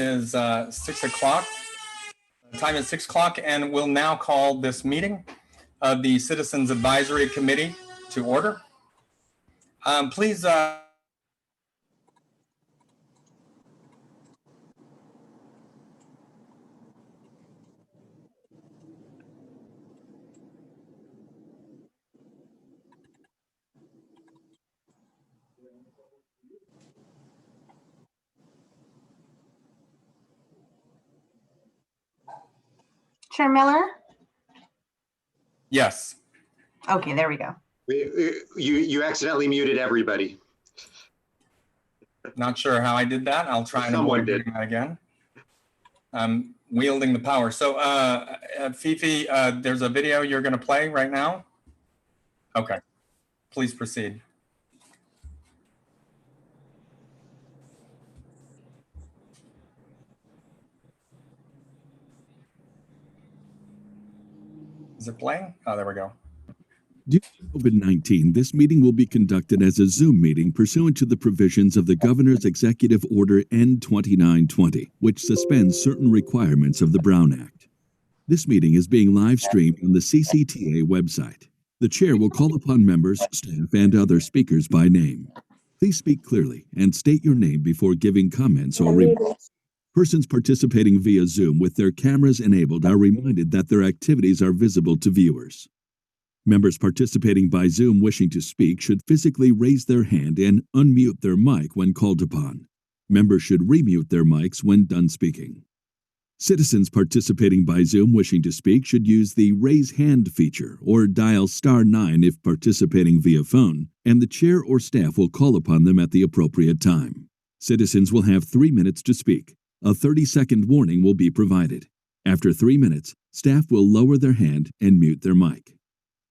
Is 6 o'clock. The time is 6 o'clock, and we'll now call this meeting of the Citizens Advisory Committee to order. Please. Chair Miller? Yes. Okay, there we go. You accidentally muted everybody. Not sure how I did that. I'll try and avoid doing that again. I'm wielding the power. So, Fifi, there's a video you're going to play right now. Okay, please proceed. Is it playing? Oh, there we go. Due to COVID-19, this meeting will be conducted as a Zoom meeting pursuant to the provisions of the Governor's Executive Order N-2920, which suspends certain requirements of the Brown Act. This meeting is being live streamed on the CCTA website. The chair will call upon members, staff, and other speakers by name. Please speak clearly and state your name before giving comments or remarks. Persons participating via Zoom with their cameras enabled are reminded that their activities are visible to viewers. Members participating by Zoom wishing to speak should physically raise their hand and unmute their mic when called upon. Members should remute their mics when done speaking. Citizens participating by Zoom wishing to speak should use the Raise Hand feature or dial *9 if participating via phone, and the chair or staff will call upon them at the appropriate time. Citizens will have 3 minutes to speak. A 30-second warning will be provided. After 3 minutes, staff will lower their hand and mute their mic.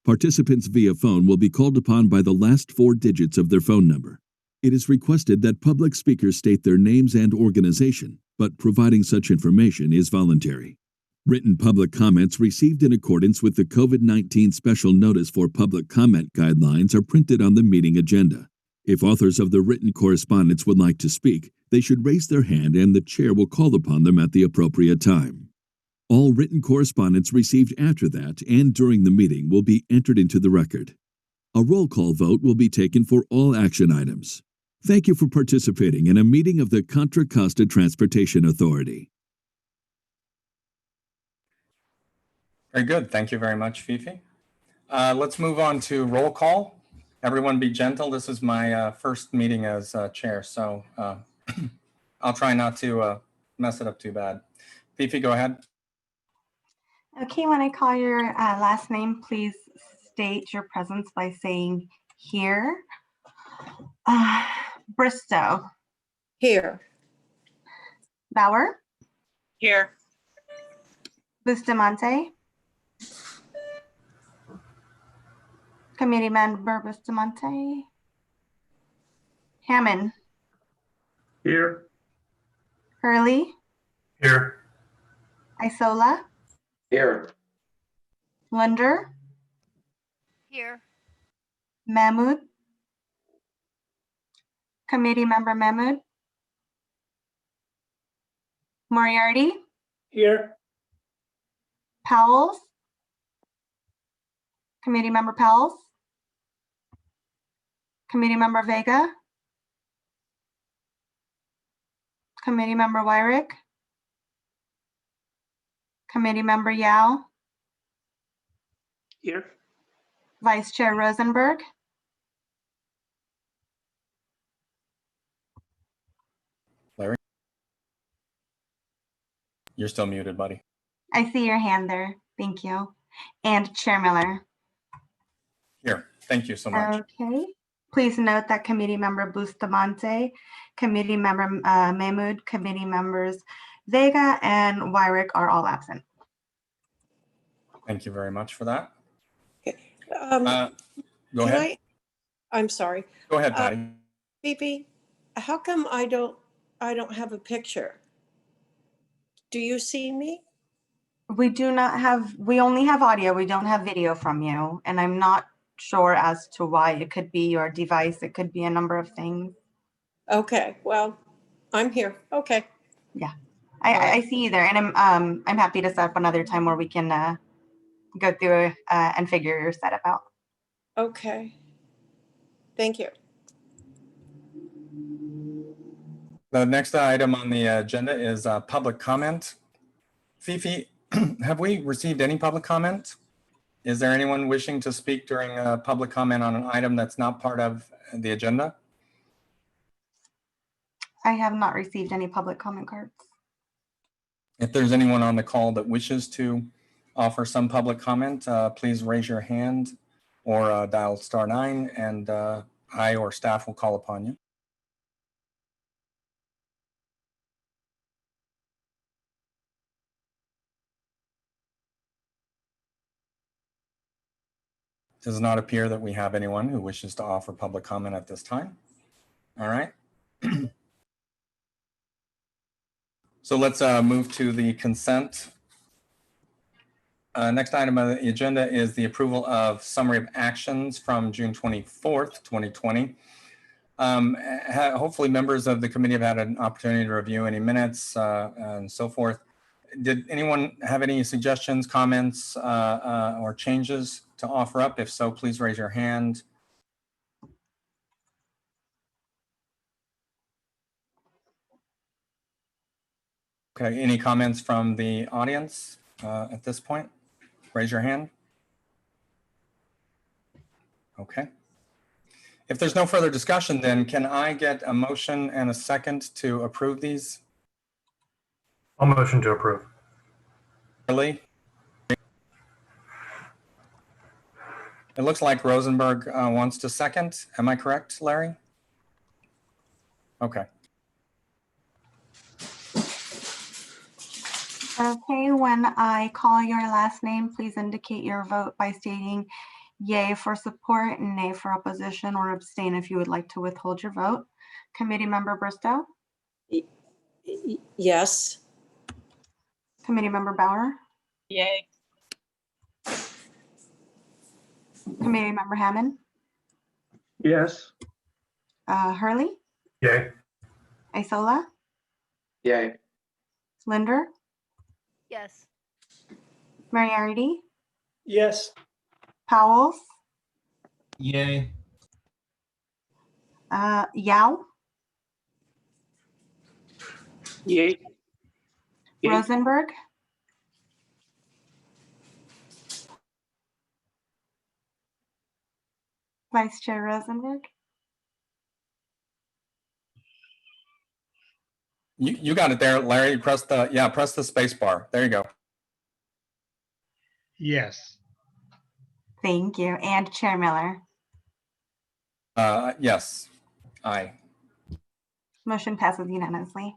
Participants via phone will be called upon by the last 4 digits of their phone number. It is requested that public speakers state their names and organization, but providing such information is voluntary. Written public comments received in accordance with the COVID-19 Special Notice for Public Comment Guidelines are printed on the meeting agenda. If authors of the written correspondence would like to speak, they should raise their hand and the chair will call upon them at the appropriate time. All written correspondence received after that and during the meeting will be entered into the record. A roll call vote will be taken for all action items. Thank you for participating in a meeting of the Contra Costa Transportation Authority. Very good. Thank you very much, Fifi. Let's move on to roll call. Everyone be gentle. This is my first meeting as chair, so I'll try not to mess it up too bad. Fifi, go ahead. Okay, when I call your last name, please state your presence by saying here. Bristow. Here. Bauer. Here. Bustamante. Committee Member Bustamante. Hammond. Here. Hurley. Here. Isola. Here. Lunder. Here. Mahmood. Committee Member Mahmood. Moriarty. Here. Powells. Committee Member Powells. Committee Member Vega. Committee Member Wyrick. Committee Member Yao. Here. Vice Chair Rosenberg. Larry? You're still muted, buddy. I see your hand there. Thank you. And Chair Miller. Here. Thank you so much. Okay. Please note that Committee Member Bustamante, Committee Member Mahmood, Committee Members Vega and Wyrick are all absent. Thank you very much for that. Go Can ahead. I'm sorry. Go ahead, Patty. Phoebe, how come I don't have a picture? Do you see me? We do not have, we only have audio. We don't have video from you. And I'm not sure as to why. It could be your device. It could be a number of things. Okay, well, I'm here. Okay. Yeah. I see you there, and I'm happy to set up another time where we can go through and figure your setup out. Okay. Thank you. The next item on the agenda is public comment. Fifi, have we received any public comment? Is there anyone wishing to speak during public comment on an item that's not part of the agenda? I have not received any public comment cards. If there's anyone on the call that wishes to offer some public comment, please raise your hand or dial *9 and I or staff will call upon you. It does not appear that we have anyone who wishes to offer public comment at this time. All right. So let's move to the consent. Next item on the agenda is the approval of summary of actions from June 24th, 2020. Hopefully members of the committee have had an opportunity to review any minutes and so forth. Did anyone have any suggestions, comments, or changes to offer up? If so, please raise your hand. Okay, any comments from the audience at this point? Raise your hand. Okay. If there's no further discussion, then can I get a motion and a second to approve these? I'll motion to approve. Really? It looks like Rosenberg wants to second. Am I correct, Larry? Okay. Okay, when I call your last name, please indicate your vote by stating yay for support and nay for opposition, or abstain if you would like to withhold your vote. Committee Member Bristow, Yes. Committee Member Bauer, Yay. Committee Member Hammond, Yes. Hurley, Yay. Isola, Yay. Linder, Yes. Moriarty, Yes. Powell, Yay. Yao, Yay. Yay. Rosenberg, Vice Chair Rosenberg. You got it there, Larry. Press the space bar. There you go. Yes. Thank you. And Chair Miller. Yes. Aye. Motion passes unanimously.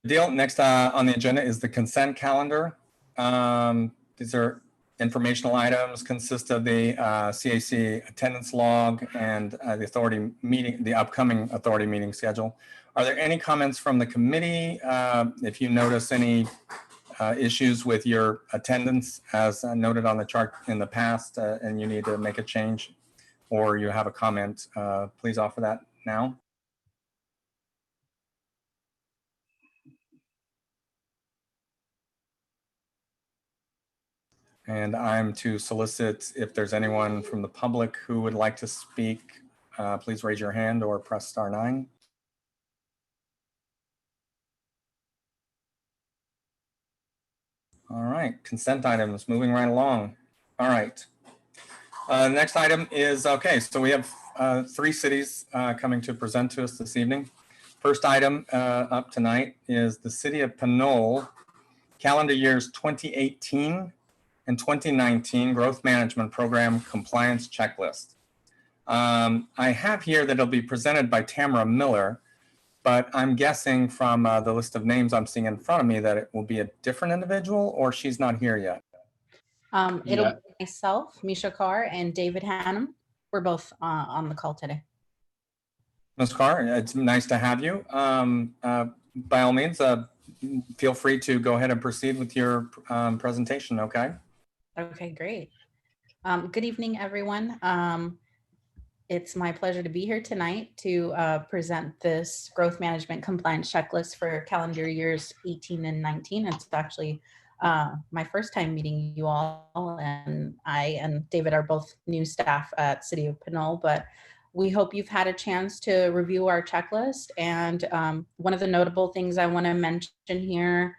Deal. Next on the agenda is the consent calendar. These are informational items, consist of the CAC attendance log and the upcoming authority meeting schedule. Are there any comments from the committee? If you notice any issues with your attendance as noted on the chart in the past and you need to make a change or you have a comment, please offer that now. And I'm to solicit if there's anyone from the public who would like to speak, please raise your hand or press *9. All right, consent items, moving right along. All right. Next item is, okay, so we have 3 cities coming to present to us this evening. First item up tonight is the City of Pinole, calendar years 2018 and 2019 Growth Management Program Compliance Checklist. I have here that it'll be presented by Tamara Miller, but I'm guessing from the list of names I'm seeing in front of me that it will be a different individual or she's not here yet. It'll be myself, Misha Carr, and David Hannum. We're both on the call today. Ms. Carr, it's nice to have you. By all means, feel free to go ahead and proceed with your presentation, okay? Okay, great. Good evening, everyone. It's my pleasure to be here tonight to present this growth management compliance checklist for calendar years 18 and 19. It's actually my first time meeting you all, and I and David are both new staff at City of Pinole, but we hope you've had a chance to review our checklist. And one of the notable things I want to mention here,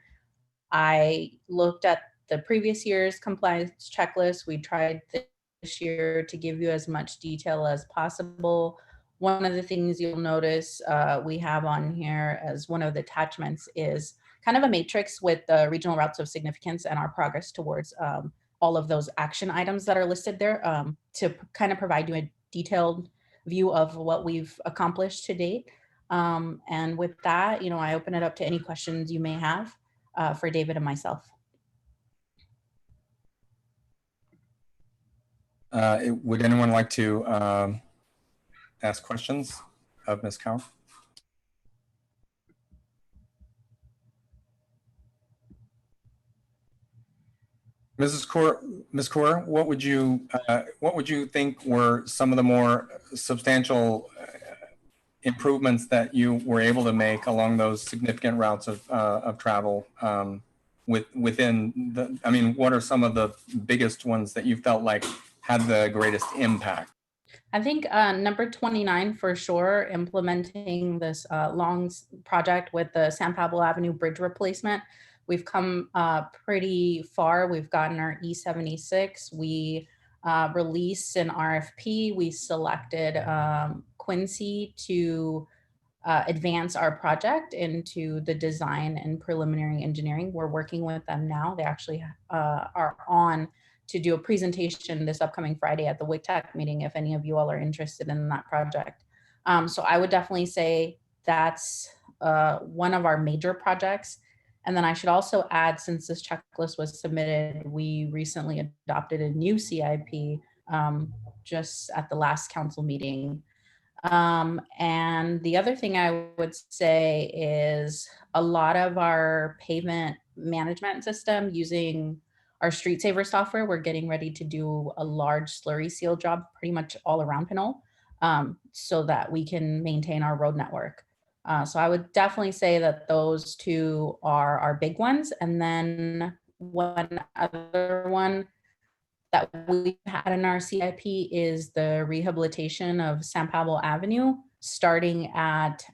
I looked at the previous year's compliance checklist. We tried this year to give you as much detail as possible. One of the things you'll notice we have on here as one of the attachments is kind of a matrix with the regional routes of significance and our progress towards all of those action items that are listed there to kind of provide you a detailed view of what we've accomplished to date. And with that, I open it up to any questions you may have for David and myself. Would anyone like to ask questions of Ms. Kaur? Ms. Kaur, what would you think were some of the more substantial improvements that you were able to make along those significant routes of travel within the, I mean, what are some of the biggest ones that you felt like had the greatest impact? I think number 29 for sure, implementing this long project with the San Pablo Avenue bridge replacement. We've come pretty far. We've gotten our E76. We released an RFP. We selected Quincy to advance our project into the design and preliminary engineering. We're working with them now. They actually are on to do a presentation this upcoming Friday at the WICTAC meeting, if any of you all are interested in that project. So I would definitely say that's one of our major projects. And then I should also add, since this checklist was submitted, we recently adopted a new CIP just at the last council meeting. And the other thing I would say is a lot of our pavement management system using our Street Saver software, we're getting ready to do a large slurry seal job pretty much all around Pinole so that we can maintain our road network. So I would definitely say that those two are our big ones. And then one other one that we've had in our CIP is the rehabilitation of San Pablo Avenue, starting at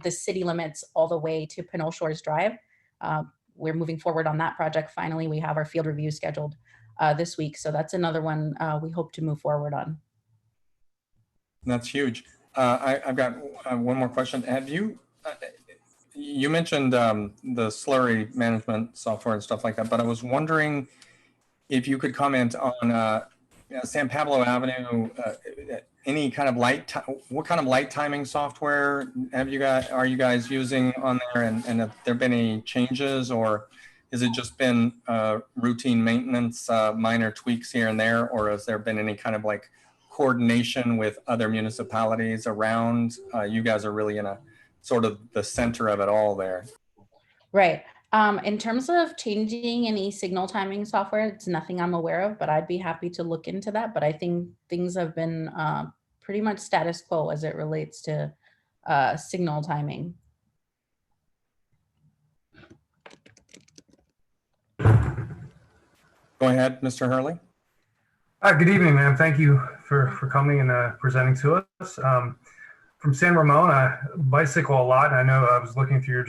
the city limits all the way to Pinole Shores Drive. We're moving forward on that project. Finally, we have our field review scheduled this week. So that's another one we hope to move forward on. That's huge. I've got one more question. Have you, you mentioned the slurry management software and stuff like that, but I was wondering if you could comment on San Pablo Avenue, any kind of what kind of light timing software are you guys using on there, and have there been any changes, or has it just been routine maintenance, minor tweaks here and there, or has there been any kind of like coordination with other municipalities around? You guys are really in a sort of the center of it all there. Right. In terms of changing any signal timing software, it's nothing I'm aware of, but I'd be happy to look into that. But I think things have been pretty much status quo as it relates to signal timing. Go ahead, Mr. Hurley. Good evening, ma'am. Thank you for coming and presenting to us. From San Ramon, I bicycle a lot. I know I was looking through your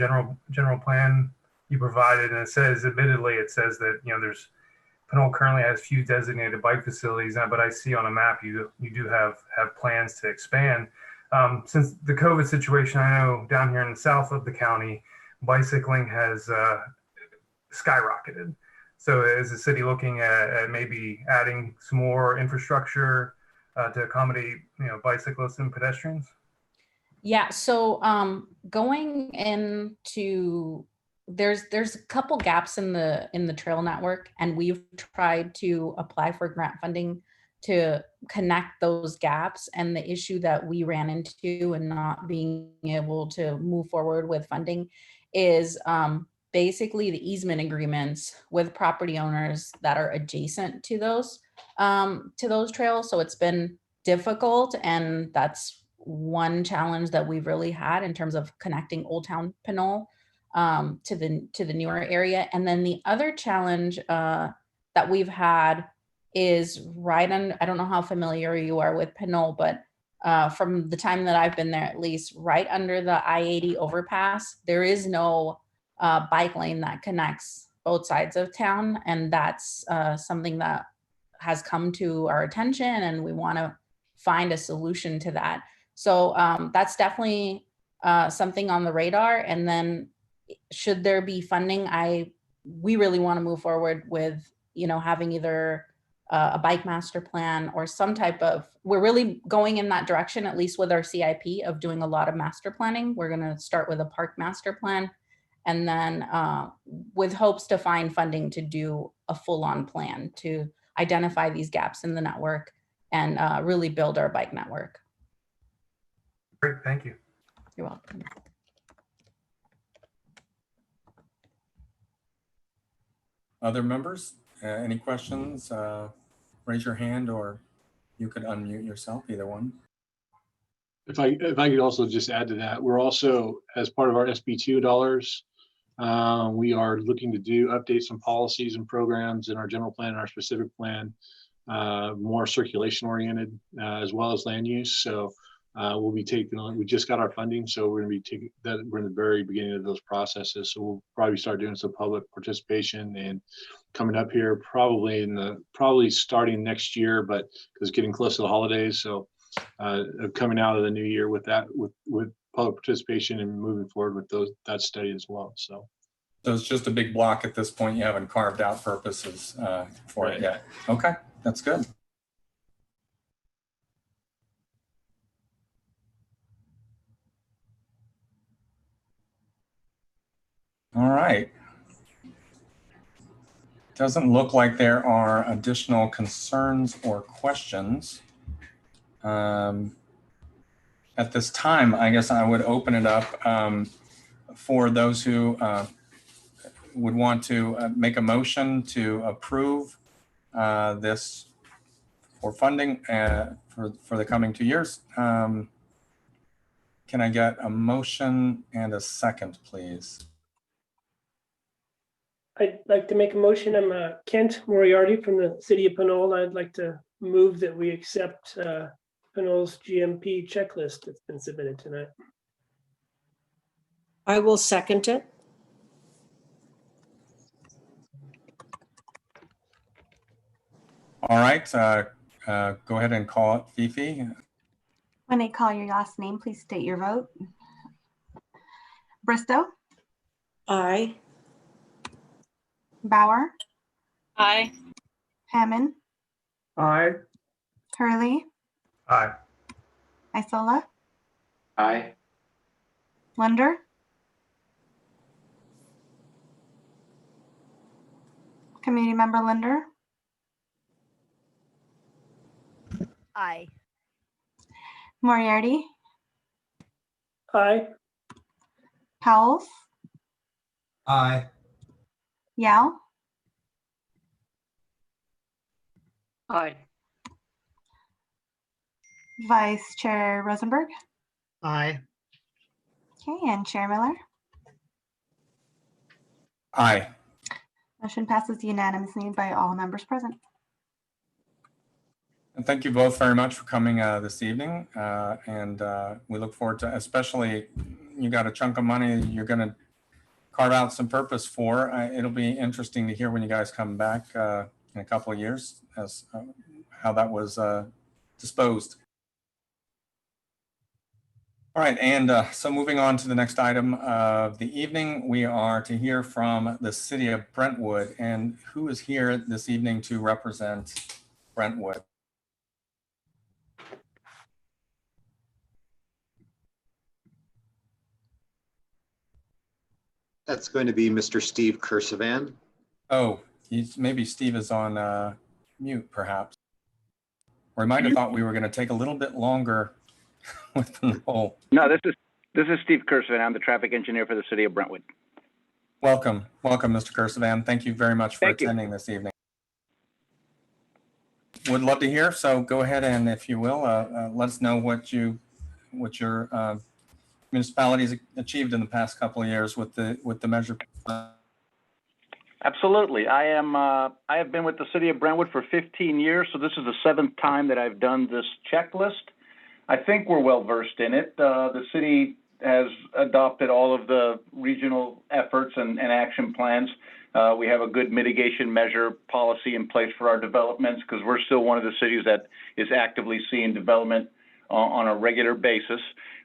general plan you provided, and it says, admittedly, it says that there's Pinole currently has few designated bike facilities, but I see on a map you do have plans to expand. Since the COVID situation, I know down here in the south of the county, bicycling has skyrocketed. So is the city looking at maybe adding some more infrastructure to accommodate bicyclists and pedestrians? Yeah, so going into there's a couple gaps in the trail network, and we've tried to apply for grant funding to connect those gaps. And the issue that we ran into and not being able to move forward with funding is basically the easement agreements with property owners that are adjacent to those trails. So it's been difficult, and that's one challenge that we've really had in terms of connecting Old Town Pinole to the newer area. And then the other challenge that we've had is right on, I don't know how familiar you are with Pinole, but from the time that I've been there, at least, right under the I-80 overpass, there is no bike lane that connects both sides of town. And that's something that has come to our attention, and we want to find a solution to that. So that's definitely something on the radar. And then should there be funding, we really want to move forward with, having either a bike master plan or some type of, we're really going in that direction, at least with our CIP, of doing a lot of master planning. We're going to start with a park master plan, and then with hopes to find funding to do a full-on plan to identify these gaps in the network and really build our bike network. Great, thank you. You're welcome. Other members, any questions? Raise your hand, or you could unmute yourself, either one. If I could also just add to that, we're also, as part of our SB2 dollars, we are looking to update some policies and programs in our general plan and our specific plan, more circulation oriented, as well as land use. So we'll be taking on, we just got our funding, so we're going to be taking that, we're in the very beginning of those processes. So we'll probably start doing some public participation and coming up here probably starting next year, but because getting close to the holidays. So coming out of the new year with that, with public participation and moving forward with that study as well. So it's just a big block at this point. You haven't carved out purposes for it yet. Okay, that's good. All right. Doesn't look like there are additional concerns or questions. At this time, I guess I would open it up for those who would want to make a motion to approve this for funding for the coming 2 years. Can I get a motion and a second, please? I'd like to make a motion. I'm Kent Moriarty from the city of Pinole. I'd like to move that we accept Pinole's GMP checklist that's been submitted tonight. I will second it. All right, go ahead and call it, Fifi. When I call your last name, please state your vote. Bristow, Aye. Bauer, Aye. Hammond, Aye. Hurley, Aye. Isola, Aye. Lunder, Committee Member Linder, Aye. Moriarty, Aye. Powles, Aye. Yao, Aye. Vice Chair Rosenberg. Aye. Okay, and Chair Miller. Aye. Motion passes unanimously by all members present. And thank you both very much for coming this evening. And we look forward to, especially you got a chunk of money you're going to carve out some purpose for. It'll be interesting to hear when you guys come back in a couple of years as how that was disposed. All right, and so moving on to the next item of the evening, we are to hear from the city of Brentwood. And who is here this evening to represent Brentwood? That's going to be Mr. Steve Kursavan. Oh, maybe Steve is on mute, perhaps. Or he might have thought we were going to take a little bit longer with the whole. No, this is Steve Kursavan. I'm the traffic engineer for the city of Brentwood. Welcome, Mr. Kursavan. Thank you very much for attending this evening. would love to hear. So go ahead and, if you will, let us know what your municipalities achieved in the past couple of years with the measure. Absolutely. I have been with the city of Brentwood for 15 years, so this is the 7th time that I've done this checklist. I think we're well versed in it. The city has adopted all of the regional efforts and action plans. We have a good mitigation measure policy in place for our developments because we're still one of the cities that is actively seeing development on a regular basis.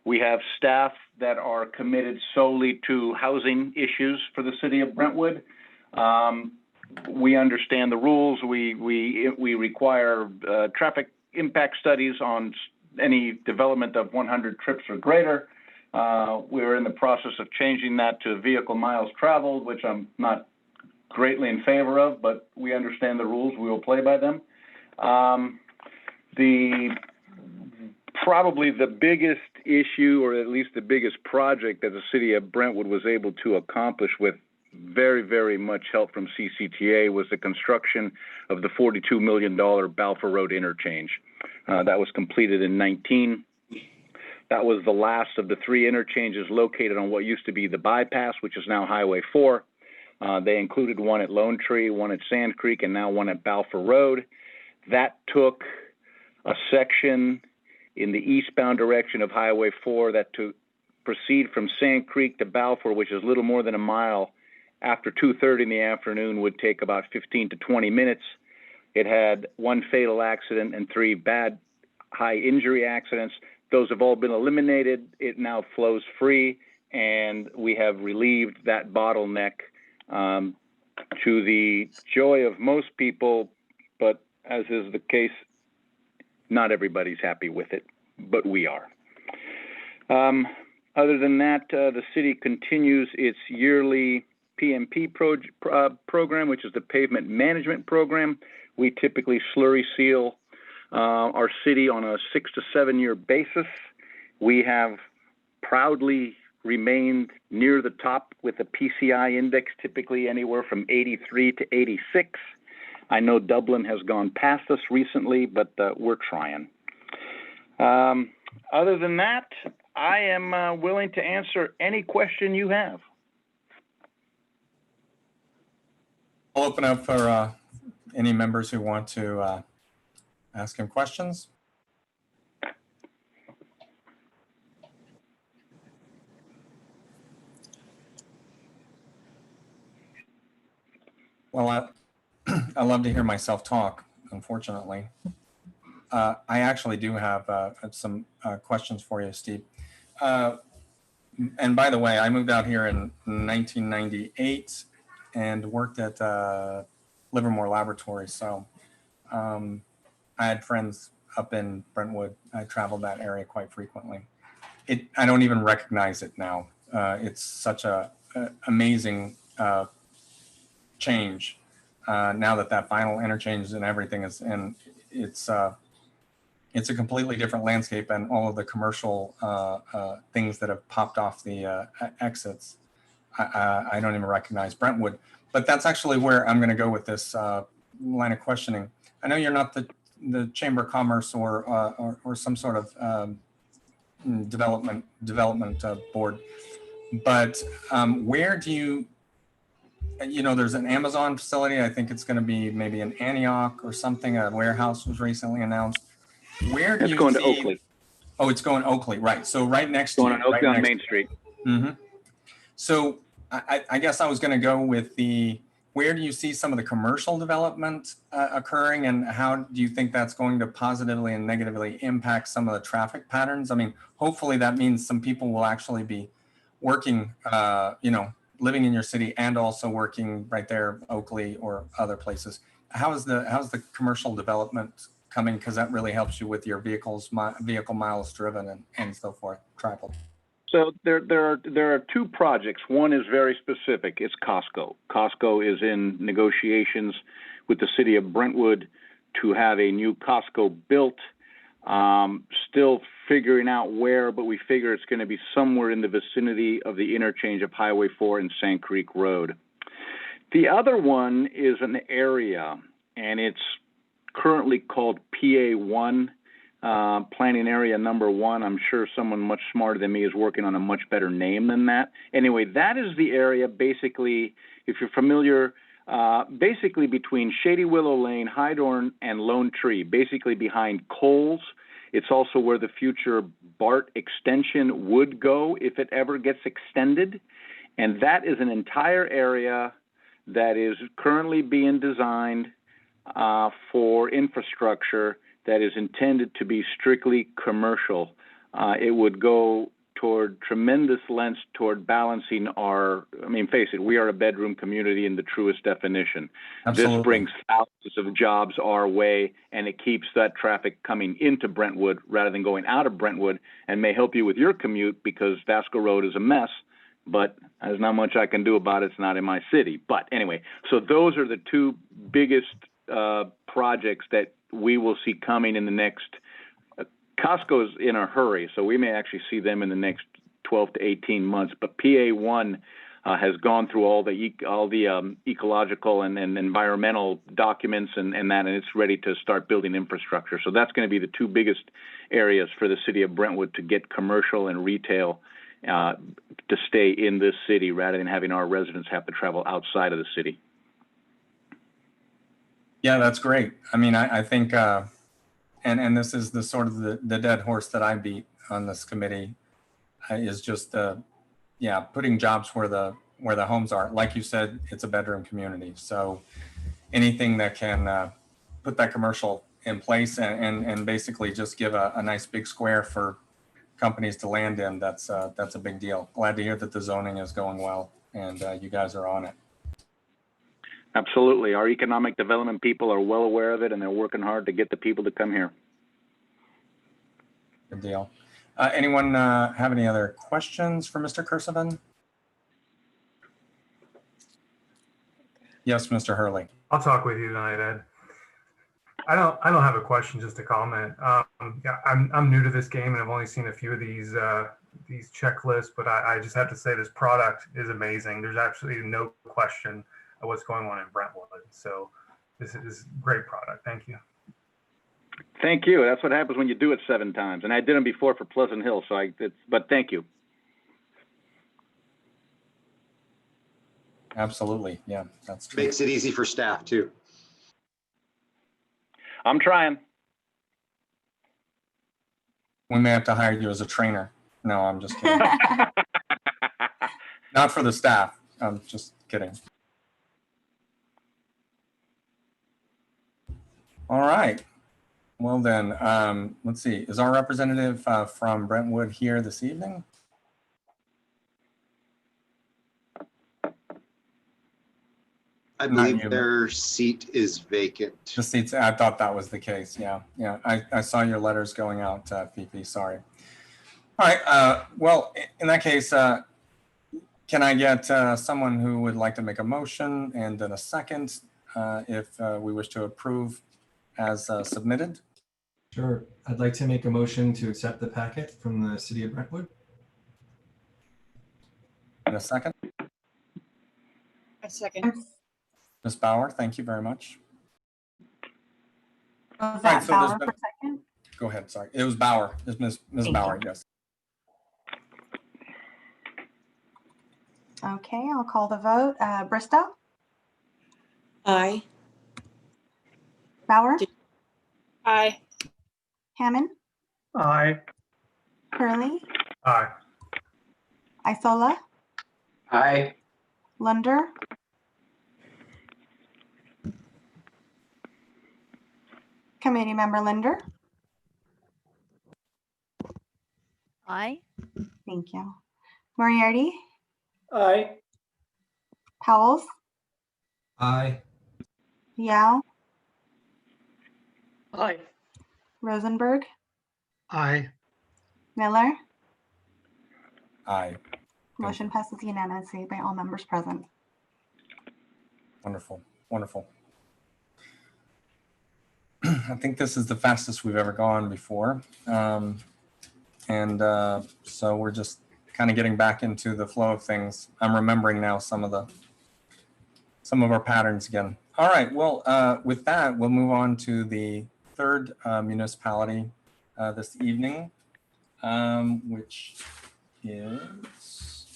We have staff that are committed solely to housing issues for the city of Brentwood. We understand the rules. We require traffic impact studies on any development of 100 trips or greater. We're in the process of changing that to vehicle miles traveled, which I'm not greatly in favor of, but we understand the rules. We will play by them. Probably the biggest issue, or at least the biggest project that the city of Brentwood was able to accomplish with very, very much help from CCTA, was the construction of the $42 million Balfour Road interchange. That was completed in 19. That was the last of the 3 interchanges located on what used to be the bypass, which is now Highway 4. They included one at Lone Tree, one at Sand Creek, and now one at Balfour Road. That took a section in the eastbound direction of Highway 4 that to proceed from Sand Creek to Balfour, which is little more than a mile, after 2:30 in the afternoon would take about 15 to 20 minutes. It had 1 fatal accident and 3 bad high injury accidents. Those have all been eliminated. It now flows free, and we have relieved that bottleneck to the joy of most people, but as is the case, not everybody's happy with it, but we are. Other than that, the city continues its yearly PMP program, which is the pavement management program. We typically slurry seal our city on a 6 to 7 year basis. We have proudly remained near the top with a PCI index, typically anywhere from 83 to 86. I know Dublin has gone past us recently, but we're trying. Other than that, I am willing to answer any question you have. I'll open up for any members who want to ask him questions. Well, I love to hear myself talk, unfortunately. I actually do have some questions for you, Steve. And by the way, I moved out here in 1998 and worked at Livermore Laboratory. So I had friends up in Brentwood. I traveled that area quite frequently. I don't even recognize it now. It's such a amazing change now that final interchange and everything is, and it's a completely different landscape, and all of the commercial things that have popped off the exits. I don't even recognize Brentwood, but that's actually where I'm going to go with this line of questioning. I know you're not the Chamber of Commerce or some sort of development board, but where do you there's an Amazon facility. I think it's going to be maybe in Antioch or something. A warehouse was recently announced. Where do It's you going see, to Oakley. Oh, it's going Oakley, right? So right next to Going you, on Oakley right on next Main Street. Mm-hmm. So I guess I was going to go with where do you see some of the commercial development occurring, and how do you think that's going to positively and negatively impact some of the traffic patterns? I mean, hopefully that means some people will actually be working, living in your city and also working right there, Oakley or other places. How's the commercial development coming? Because that really helps you with your vehicle miles driven and so forth, traveled. So there are 2 projects. One is very specific. It's Costco. Costco is in negotiations with the city of Brentwood to have a new Costco built. Still figuring out where, but we figure it's going to be somewhere in the vicinity of the interchange of Highway 4 and Sand Creek Road. The other one is an area, and it's currently called PA1, planning area number 1. I'm sure someone much smarter than me is working on a much better name than that. Anyway, that is the area basically, if you're familiar, basically between Shady Willow Lane, Hydorn, and Lone Tree, basically behind Coles. It's also where the future Bart extension would go if it ever gets extended. And that is an entire area that is currently being designed for infrastructure that is intended to be strictly commercial. It would go toward tremendous lengths toward balancing our, I mean, face it, we are a bedroom community in the truest definition. Absolutely. This brings thousands of jobs our way, and it keeps that traffic coming into Brentwood rather than going out of Brentwood, and may help you with your commute because Vasco Road is a mess, but there's not much I can do about it. It's not in my city. But anyway, so those are the two biggest projects that we will see coming in the next. Costco's in a hurry, so we may actually see them in the next 12 to 18 months. But PA1 has gone through all the ecological and environmental documents and that, and it's ready to start building infrastructure. So that's going to be the two biggest areas for the city of Brentwood to get commercial and retail to stay in this city rather than having our residents have to travel outside of the city. Yeah, that's great. I mean, I think, and this is the sort of the dead horse that I beat on this committee, is just, putting jobs where the homes are. Like you said, it's a bedroom community. So anything that can put that commercial in place and basically just give a nice big square for companies to land in, that's a big deal. Glad to hear that the zoning is going well and you guys are on it. Absolutely. Our economic development people are well aware of it, and they're working hard to get the people to come here. Good deal. Anyone have any other questions for Mr. Kursavan? Yes, Mr. Hurley. I'll talk with you tonight, Ed. I don't have a question, just a comment. I'm new to this game and I've only seen a few of these checklists, but I just have to say this product is amazing. There's absolutely no question of what's going on in Brentwood. So this is a great product. Thank you. Thank you. That's what happens when you do it 7 times. And I did them before for Pleasant Hill, but thank you. Absolutely. Yeah, that's true. Makes it easy for staff too. I'm trying. We may have to hire you as a trainer. No, I'm just kidding. Not for the staff. I'm just kidding. All right. Well then, let's see. Is our representative from Brentwood here this evening? I believe their seat is vacant. The seats, I thought that was the case. Yeah. I saw your letters going out, Fifi, sorry. All right, well, in that case, can I get someone who would like to make a motion and then a second if we wish to approve as submitted? Sure. I'd like to make a motion to accept the packet from the city of Brentwood. And a second? A second. Ms. Bauer, thank you very much. Was Right, that so there's Bauer been- for second? Go ahead, sorry. It was Bauer. It was Ms. Thank Bauer, you. yes. Okay, I'll call the vote. Bristow, Aye. Bauer, Aye. Hammond, Aye. Hurley, Aye. Isola, Aye. Lunder, Committee Member Linder. Aye. Thank you. Moriarty, Aye. Powells, Aye. Yao, Aye. Rosenberg, Aye. Miller. Aye. Motion passes unanimously by all members present. Wonderful, wonderful. I think this is the fastest we've ever gone before. So we're just kind of getting back into the flow of things. I'm remembering now some of some of our patterns again. All right, well, with that, we'll move on to the third municipality this evening, which is,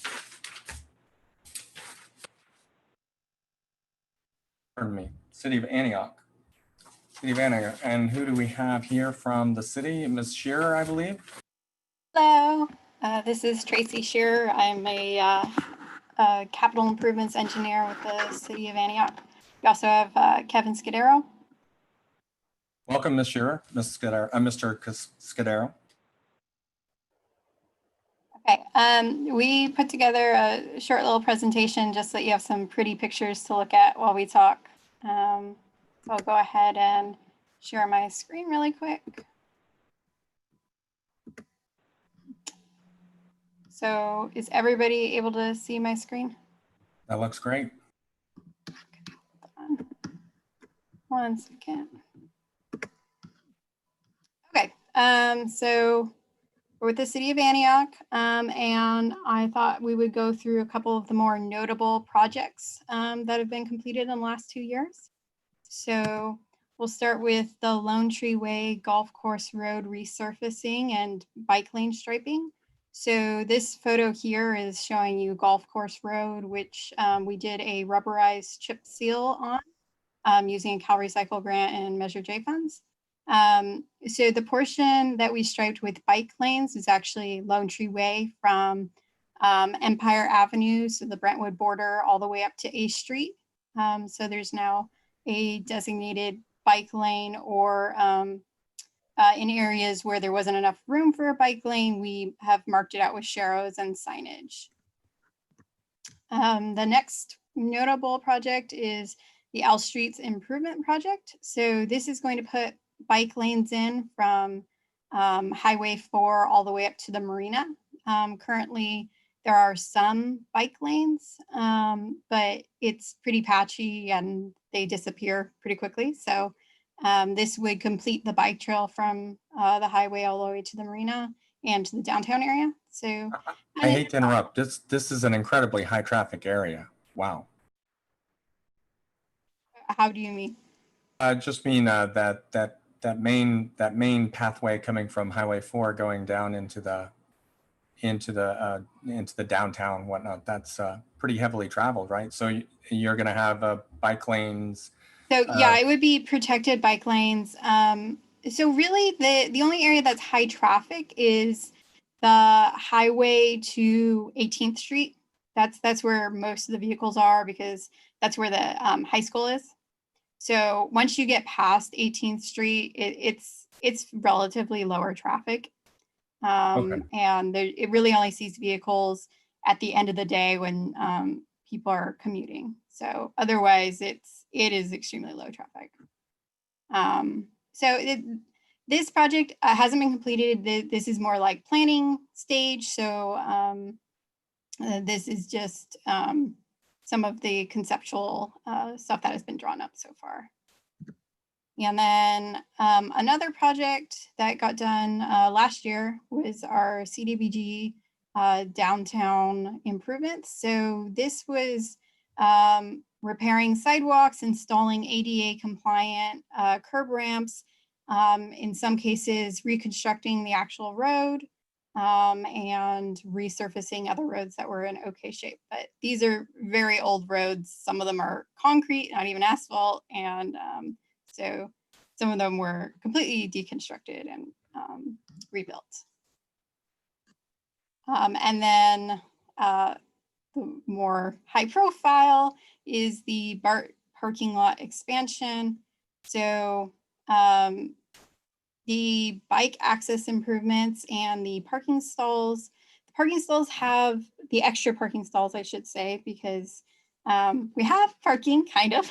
pardon me, City of Antioch. City of Antioch. And who do we have here from the city? Ms. Shearer, I believe. Hello, this is Tracy Shearer. I'm a capital improvements engineer with the City of Antioch. We also have Kevin Scudero. Welcome, Ms. Shearer, Mr. Scudero. Okay, we put together a short little presentation just so that you have some pretty pictures to look at while we talk. So I'll go ahead and share my screen really quick. So is everybody able to see my screen? That looks great. Hold on 1 second. Okay, so we're with the City of Antioch, and I thought we would go through a couple of the more notable projects that have been completed in the last 2 years. So we'll start with the Lone Tree Way Golf Course Road resurfacing and bike lane striping. So this photo here is showing you Golf Course Road, which we did a rubberized chip seal on using a Cal Recycle grant and Measure J funds. So the portion that we striped with bike lanes is actually Lone Tree Way from Empire Avenue, so the Brentwood border, all the way up to A Street. So there's now a designated bike lane, or in areas where there wasn't enough room for a bike lane, we have marked it out with sharrows and signage. The next notable project is the L Streets Improvement Project. So this is going to put bike lanes in from Highway 4 all the way up to the marina. Currently, there are some bike lanes, but it's pretty patchy and they disappear pretty quickly. So this would complete the bike trail from the highway all the way to the marina and to the downtown area. So I hate to interrupt. This is an incredibly high traffic area. Wow. How do you mean? I just mean that main pathway coming from Highway 4 going down into the downtown and whatnot. That's pretty heavily traveled, right? So you're going to have bike lanes. So yeah, it would be protected bike lanes. So really, the only area that's high traffic is the highway to 18th Street. That's where most of the vehicles are, because that's where the high school is. So once you get past 18th Street, it's relatively lower traffic. Okay. And it really only sees vehicles at the end of the day when people are commuting. So otherwise, it is extremely low traffic. This project hasn't been completed. This is more like planning stage. So this is just some of the conceptual stuff that has been drawn up so far. And then another project that got done last year was our CDBG downtown improvements. So this was repairing sidewalks, installing ADA compliant curb ramps, in some cases reconstructing the actual road, and resurfacing other roads that were in okay shape. But these are very old roads. Some of them are concrete, not even asphalt. And so some of them were completely deconstructed and rebuilt. And then the more high profile is the Bart parking lot expansion. So the bike access improvements and the parking stalls. The parking stalls have the extra parking stalls, I should say, because we have parking, kind of.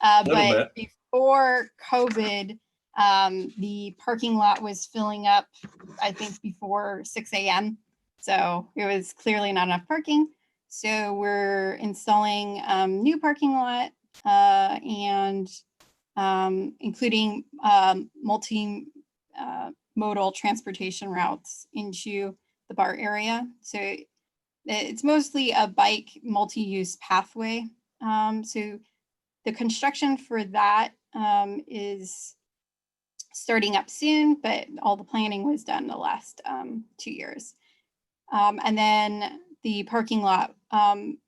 But before COVID, the parking lot was filling up, I think, before 6 a.m. So it was clearly not enough parking. So we're installing new parking lot and including multi-modal transportation routes into the Bart area. So it's mostly a bike multi-use pathway. So the construction for that is starting up soon, but all the planning was done the last 2 years. And then the parking lot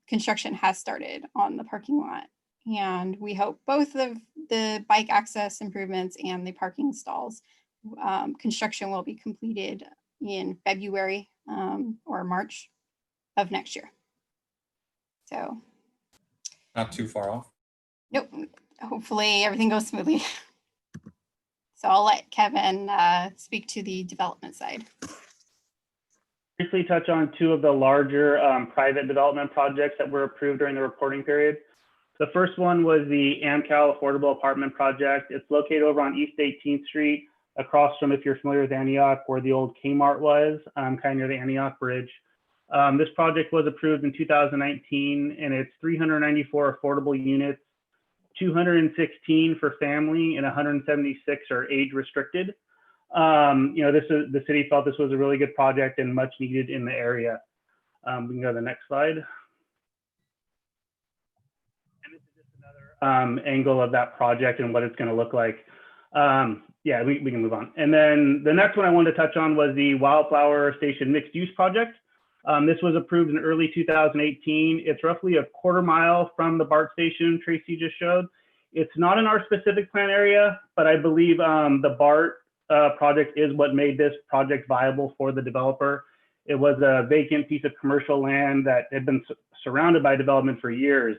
construction has started on the parking lot. And we hope both of the bike access improvements and the parking stalls construction will be completed in February or March of next year. So. Not too far off. Nope. Hopefully everything goes smoothly. So I'll let Kevin speak to the development side. Briefly touch on two of the larger private development projects that were approved during the reporting period. The first one was the Amcal Affordable Apartment Project. It's located over on East 18th Street, across from, if you're familiar with Antioch, where the old Kmart was, kind of near the Antioch Bridge. This project was approved in 2019, and it's 394 affordable units, 216 for family, and 176 are age restricted. The city felt this was a really good project and much needed in the area. We can go to the next slide. And this is just another angle of that project and what it's going to look like. Yeah, we can move on. And then the next one I wanted to touch on was the Wildflower Station mixed use project. This was approved in early 2018. It's roughly a quarter mile from the Bart station Tracy just showed. It's not in our specific plan area, but I believe the Bart project is what made this project viable for the developer. It was a vacant piece of commercial land that had been surrounded by development for years.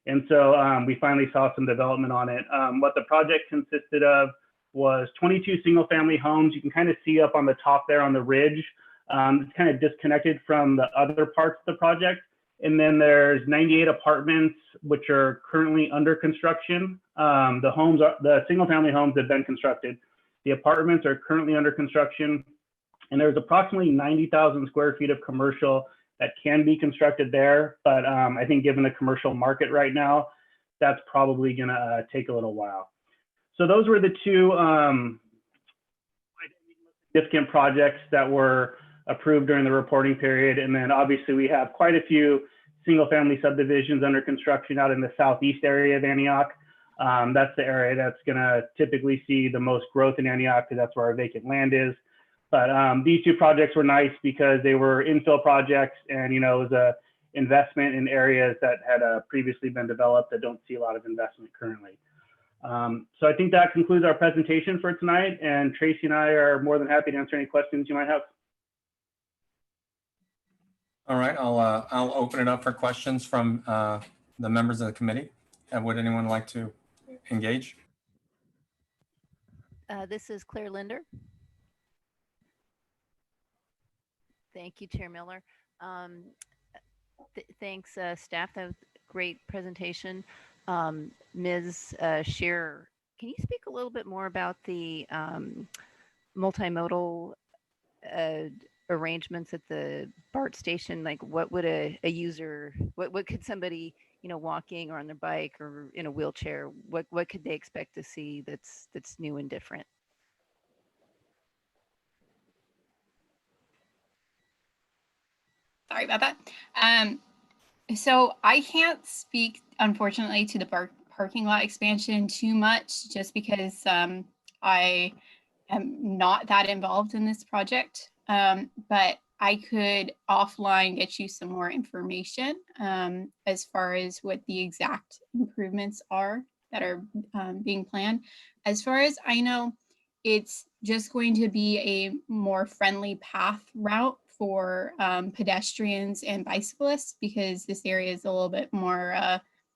And so we finally saw some development on it. What the project consisted of was 22 single family homes. You can kind of see up on the top there on the ridge. It's kind of disconnected from the other parts of the project. And then there's 98 apartments, which are currently under construction. The single family homes have been constructed. The apartments are currently under construction. And there's approximately 90,000 square feet of commercial that can be constructed there. But I think given the commercial market right now, that's probably gonna take a little while. So those were the two significant projects that were approved during the reporting period. And then obviously we have quite a few single family subdivisions under construction out in the southeast area of Antioch. That's the area that's gonna typically see the most growth in Antioch because that's where our vacant land is. But these two projects were nice because they were infill projects and, it was a investment in areas that had previously been developed that don't see a lot of investment currently. So I think that concludes our presentation for tonight, and Tracy and I are more than happy to answer any questions you might have. All right, I'll open it up for questions from the members of the committee. Would anyone like to engage? This is Claire Linder. Thank you, Chair Miller. Thanks, staff. That was a great presentation. Ms. Shearer, can you speak a little bit more about the multimodal arrangements at the BART station? Like what would a user, what could somebody, walking or on their bike or in a wheelchair, what could they expect to see that's new and different? Sorry about that. So I can't speak, unfortunately, to the parking lot expansion too much, just because I am not that involved in this project. But I could offline get you some more information as far as what the exact improvements are that are being planned. As far as I know, it's just going to be a more friendly path route for pedestrians and bicyclists, because this area is a little bit more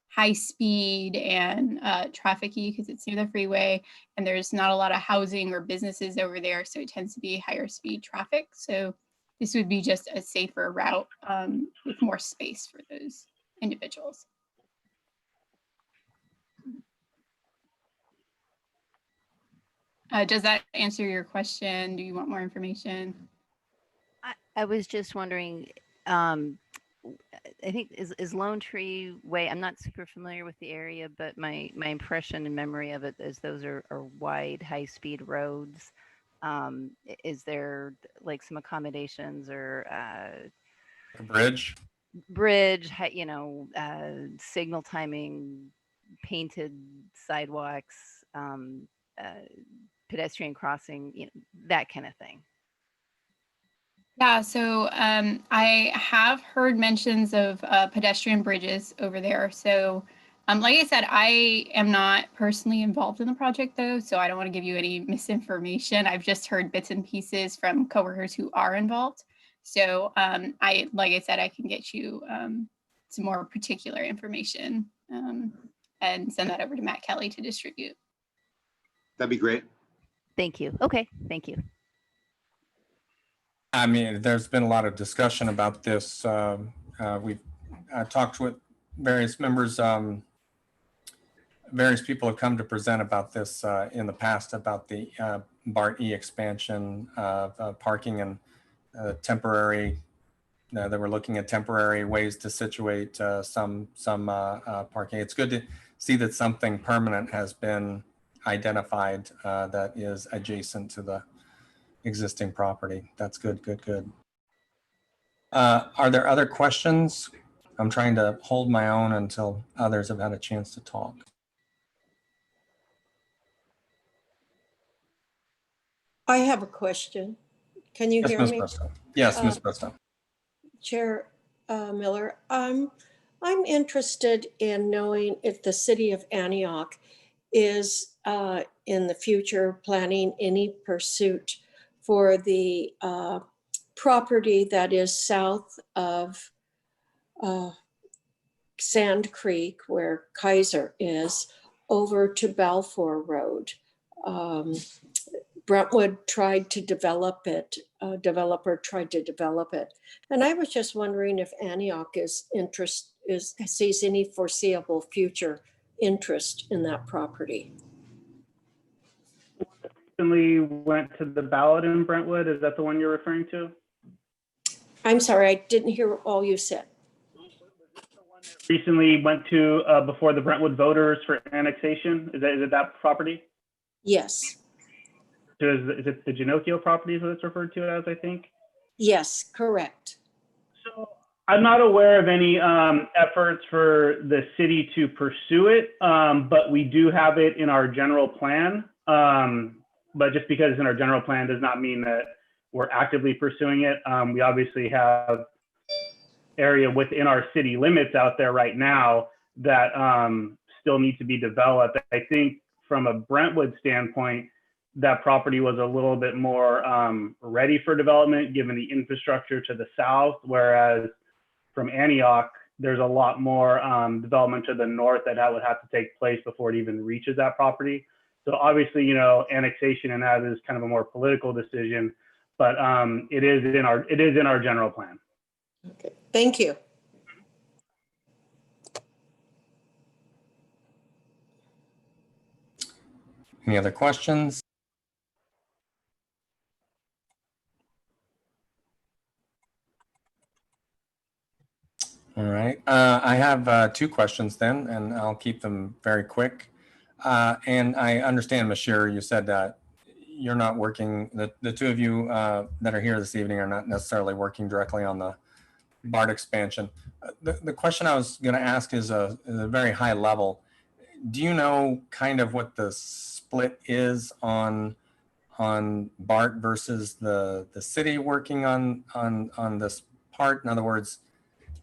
high speed and trafficy because it's near the freeway and there's not a lot of housing or businesses over there. So it tends to be higher speed traffic. So this would be just a safer route with more space for those individuals. Does that answer your question? Do you want more information? I was just wondering, I think is Lone Tree Way, I'm not super familiar with the area, but my impression and memory of it is those are wide, high-speed roads. Is there like some accommodations or a bridge? bridge, signal timing, painted sidewalks, pedestrian crossing, that kind of thing. Yeah, so I have heard mentions of pedestrian bridges over there. So like I said, I am not personally involved in the project though, so I don't want to give you any misinformation. I've just heard bits and pieces from coworkers who are involved. So like I said, I can get you some more particular information and send that over to Matt Kelly to distribute. That'd be great. Thank you. Okay, thank you. I mean, there's been a lot of discussion about this. We've talked with various members. Various people have come to present about this in the past, about the Bart E expansion of parking and temporary. They were looking at temporary ways to situate some parking. It's good to see that something permanent has been identified that is adjacent to the existing property. That's good, good, good. Are there other questions? I'm trying to hold my own until others have had a chance to talk. I have a question. Can you Yes, hear Ms. me? Bristow. Yes, Ms. Bristow. Chair Miller, I'm interested in knowing if the city of Antioch is in the future planning any pursuit for the property that is south of Sand Creek, where Kaiser is, over to Balfour Road. Brentwood tried to develop it, a developer tried to develop it. And I was just wondering if Antioch sees any foreseeable future interest in that property. Recently went to the ballot in Brentwood. Is that the one you're referring to? I'm sorry, I didn't hear all you said. Recently went to before the Brentwood voters for annexation. Is it that property? Yes. So is it the Ginocchio property that it's referred to as, I think? Yes, correct. So I'm not aware of any efforts for the city to pursue it, but we do have it in our general plan. But just because it's in our general plan does not mean that we're actively pursuing it. We obviously have area within our city limits out there right now that still need to be developed. I think from a Brentwood standpoint, that property was a little bit more ready for development given the infrastructure to the south, whereas from Antioch, there's a lot more development to the north that would have to take place before it even reaches that property. So obviously, annexation and that is kind of a more political decision, but it is in our general plan. Okay, thank you. Any other questions? All right, I have two questions then, and I'll keep them very quick. And I understand, Mashir, you said that you're not working, the two of you that are here this evening are not necessarily working directly on the Bart expansion. The question I was going to ask is a very high level. Do you know kind of what the split is on Bart versus the city working on this part? In other words,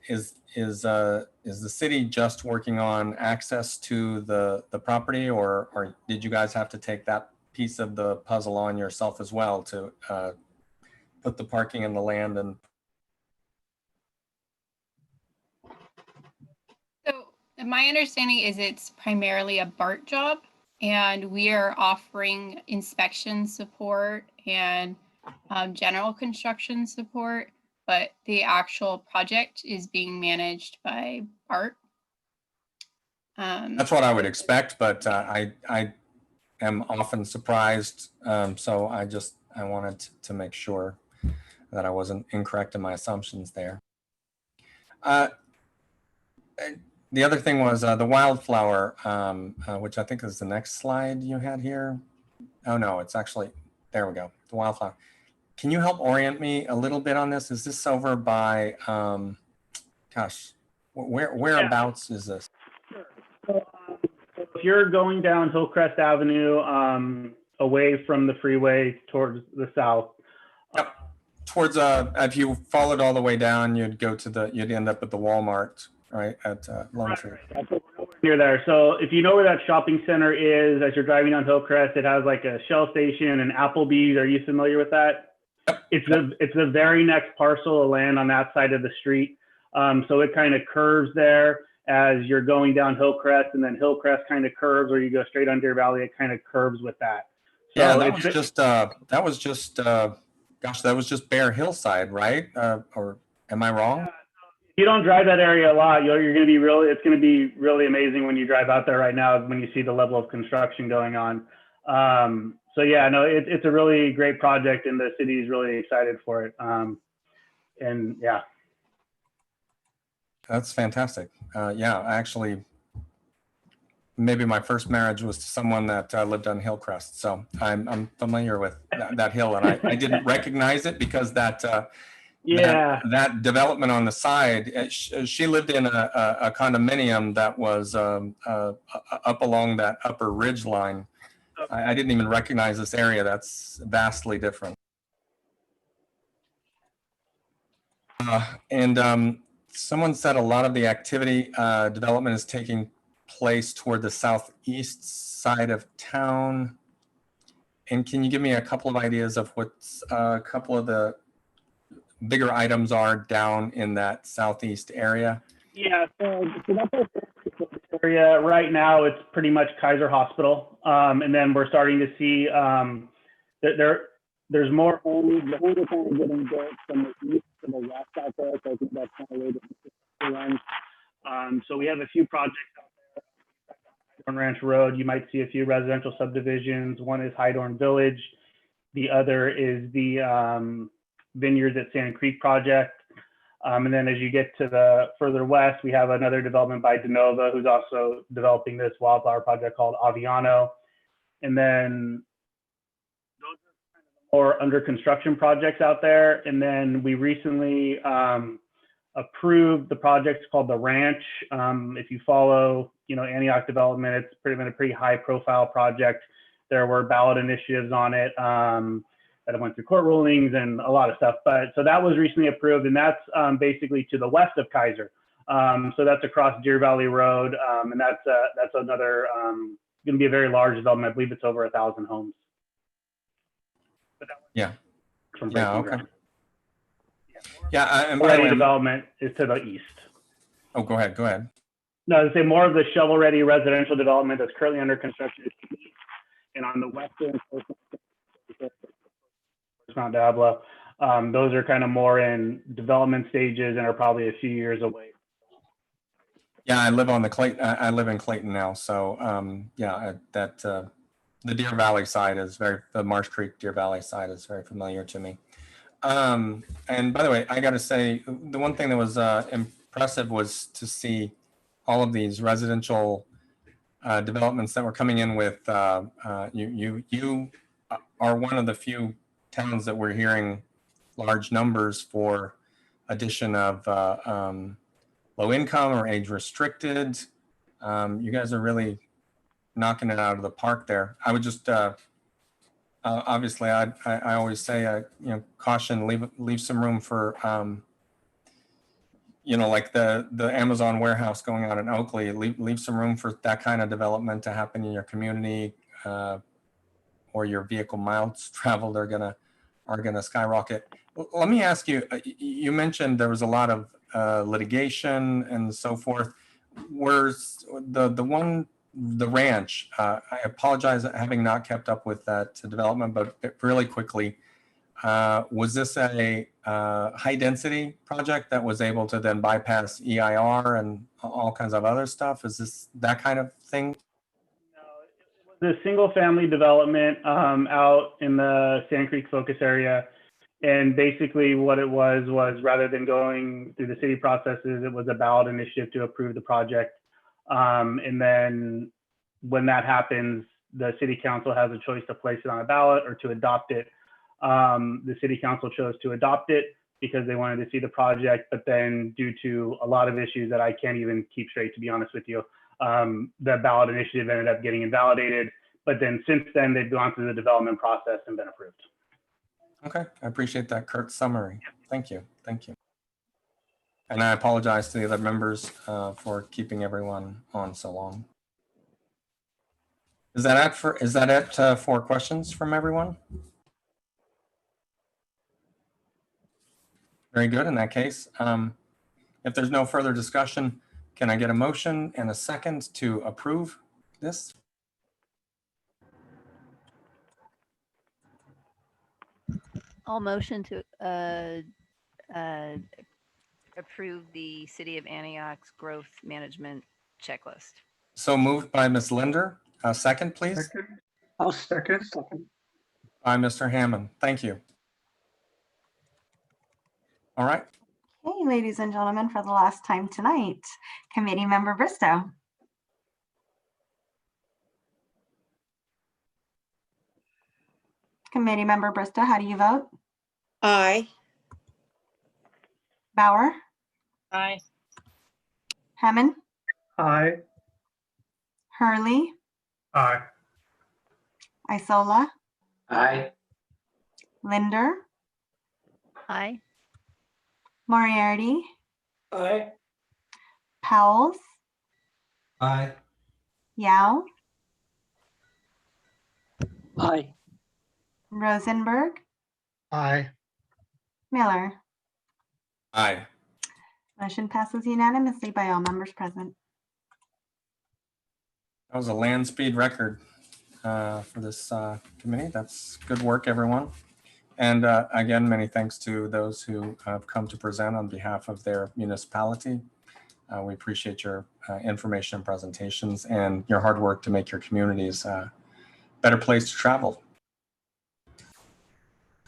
is the city just working on access to the property, or did you guys have to take that piece of the puzzle on yourself as well to put the parking in the land? And So my understanding is it's primarily a BART job, and we are offering inspection support and general construction support, but the actual project is being managed by BART. That's what I would expect, but I am often surprised. So I wanted to make sure that I wasn't incorrect in my assumptions there. The other thing was the wildflower, which I think is the next slide you had here. Oh no, it's actually, there we go, the wildflower. Can you help orient me a little bit on this? Is this over by Gosh, whereabouts is this? So, if you're going down Hillcrest Avenue, away from the freeway towards the south. Yep. Towards if you followed all the way down, you'd end up at the Walmart, right, at Lone Tree. Right. Near there. So if you know where that shopping center is, as you're driving down Hillcrest, it has like a Shell station and Applebee's. Are you familiar with that? Yep. It's the very next parcel of land on that side of the street. So it kind of curves there as you're going down Hillcrest, and then Hillcrest kind of curves, or you go straight on Deer Valley, it kind of curves with that. So yeah, that was just bare hillside, right? Or am I wrong? If you don't drive that area a lot, you're going to be it's going to be really amazing when you drive out there right now, when you see the level of construction going on. So yeah, no, it's a really great project, and the city is really excited for it. And yeah. That's fantastic. Yeah, actually, maybe my first marriage was to someone that lived on Hillcrest, so I'm familiar with that hill, and I didn't recognize it because that development on the side. She lived in a condominium that was up along that upper ridge line. I didn't even recognize this area. That's vastly different. Someone said a lot of the activity development is taking place toward the southeast side of town. And can you give me a couple of ideas of what a couple of the bigger items are down in that southeast area? Yeah, so that's area right now. It's pretty much Kaiser Hospital, and then we're starting to see there's more homes. The homes are kind of getting built from the east to the west out there, so I think that's kind of where the runs. So we have a few projects out there on Ranch Road. You might see a few residential subdivisions. One is Hydorn Village. The other is the Vineyards at Sand Creek project. And then as you get to the further west, we have another development by DeNova, who's also developing this wildflower project called Aviano. And then those are kind of the more under construction projects out there. And then we recently approved the project called The Ranch. If you follow, Antioch development, it's been a pretty high profile project. There were ballot initiatives on it that went through court rulings and a lot of stuff. But so that was recently approved, and that's basically to the west of Kaiser. So that's across Deer Valley Road, and that's another going to be a very large development. I believe it's over 1,000 homes. Yeah. Okay. Yeah, and by the way, development is to the east. Oh, go ahead. No, I'd say more of the shovel-ready residential development that's currently under construction is to the east, and on the western Mount Diablo, those are kind of more in development stages and are probably a few years away. Yeah, I live in Clayton now, so the Deer Valley side is the Marsh Creek Deer Valley side is very familiar to me. And by the way, I got to say, the one thing that was impressive was to see all of these residential developments that were coming in with. You are one of the few towns that we're hearing large numbers for addition of low income or age restricted. You guys are really knocking it out of the park there. I would just obviously I always say caution, leave some room for like the Amazon warehouse going on in Oakley. Leave some room for that kind of development to happen in your community, or your vehicle miles traveled are gonna skyrocket. Let me ask you. You mentioned there was a lot of litigation and so forth. Where's the ranch? I apologize having not kept up with that development, but really quickly, was this a high density project that was able to then bypass EIR and all kinds of other stuff? Is this that kind of thing? The single family development out in the Sand Creek focus area. And basically what it was rather than going through the city processes, it was a ballot initiative to approve the project. And then when that happens, the city council has a choice to place it on a ballot or to adopt it. The city council chose to adopt it. because they wanted to see the project, but then due to a lot of issues that I can't even keep straight, to be honest with you, the ballot initiative ended up getting invalidated. But then since then, they've gone through the development process and been approved. Okay, I appreciate that, Kurt, summary. Thank you, thank you. And I apologize to the other members for keeping everyone on so long. Is that it for questions from everyone? Very good. In that case, if there's no further discussion, can I get a motion and a second to approve this? I'll motion to approve the City of Antioch's growth management checklist. So moved by Ms. Linder. A second, please. Second. I'll second. By Mr. Hammond. Thank you. All right. Okay, ladies and gentlemen, for the last time tonight, Committee Member Bristow. Committee Member Bristow, how do you vote? Aye. Bauer? Aye. Hammond? Aye. Hurley? Aye. Isola? Aye. Linder? Aye. Moriarty? Aye. Powles? Aye. Yao? Aye. Rosenberg? Aye. Miller? Aye. Motion passes unanimously by all members present. That was a land speed record for this committee. That's good work, everyone. And again, many thanks to those who have come to present on behalf of their municipality. We appreciate your information and presentations and your hard work to make your communities a better place to travel.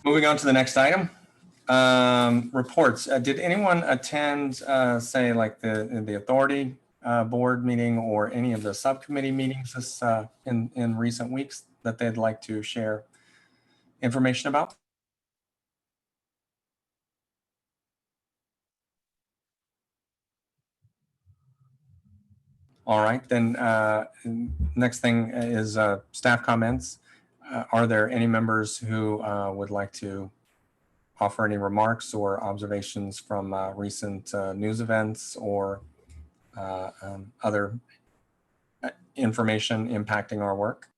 Moving on to the next item. Reports. Did anyone attend, say, like the authority board meeting or any of the subcommittee meetings this, in recent weeks that they'd like to share information about? All right, then next thing is staff comments. Are there any members who would like to offer any remarks or observations from recent news events or other information impacting our work?